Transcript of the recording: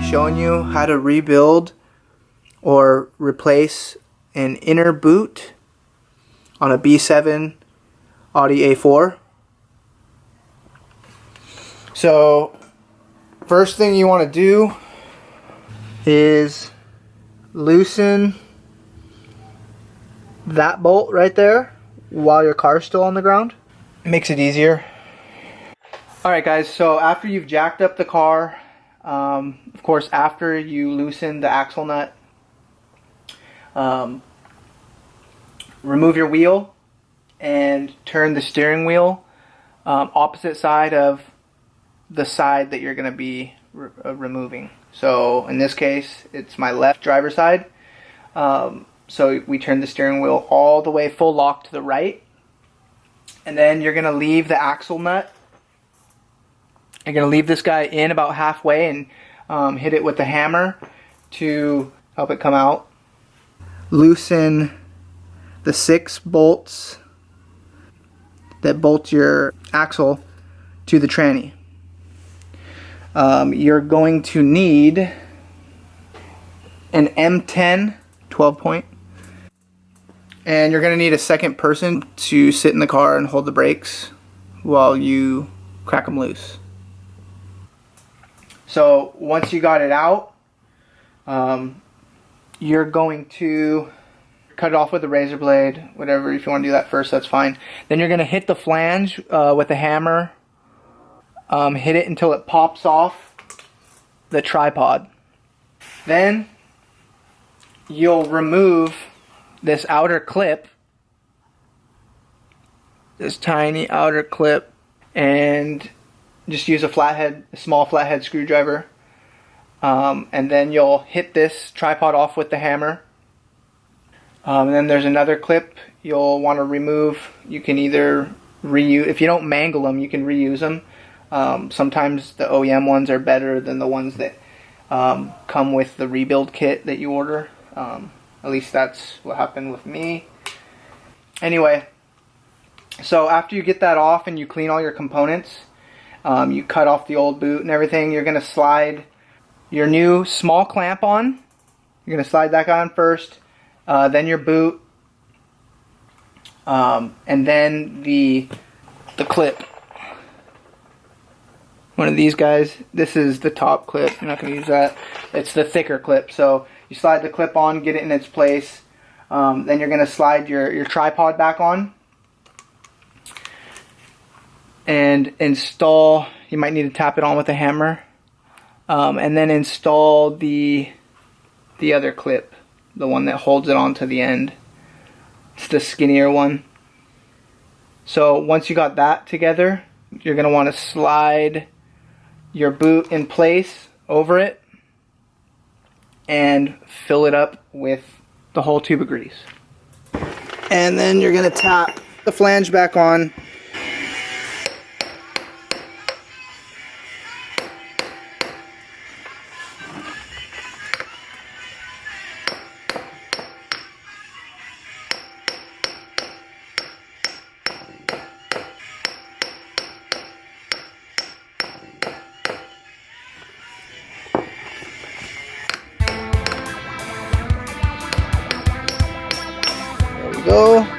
showing you how to rebuild or replace an inner boot on a B7 Audi A4. So first thing you want to do is loosen that bolt right there while your car's still on the ground. It makes it easier. Alright guys, so after you've jacked up the car, of course after you loosen the axle nut, remove your wheel and turn the steering wheel opposite side of the side that you're going to be removing. So in this case it's my left driver's side. So we turn the steering wheel all the way full lock to the right, and then you're going to leave the axle nut. You're going to leave this guy in about halfway and hit it with the hammer to help it come out. Loosen the 6 bolts that bolt your axle to the tranny. You're going to need an M10 12 point, and you're going to need a second person to sit in the car and hold the brakes while you crack them loose. So once you got it out, you're going to cut it off with a razor blade, whatever. If you want to do that first, that's fine. Then you're going to hit the flange with a hammer. Hit it until it pops off the tripod. Then you'll remove this outer clip, this tiny outer clip, and just use a small flathead screwdriver. And then you'll hit this tripod off with the hammer. And then there's another clip you'll want to remove. You can either reuse, if you don't mangle them, you can reuse them. Sometimes the OEM ones are better than the ones that come with the rebuild kit that you order. At least that's what happened with me. Anyway, so after you get that off and you clean all your components, you cut off the old boot and everything, you're going to slide your new small clamp on. You're going to slide that guy on first, then your boot, and then the clip. One of these guys. This is the top clip. I'm not going to use that. It's the thicker clip. So you slide the clip on, get it in its place. Then you're going to slide your tripod back on and install. You might need to tap it on with a hammer, and then install the other clip, the one that holds it onto the end. It's the skinnier one. So once you got that together, you're going to want to slide your boot in place over it and fill it up with the whole tube of grease. And then you're going to tap the flange back on. Go.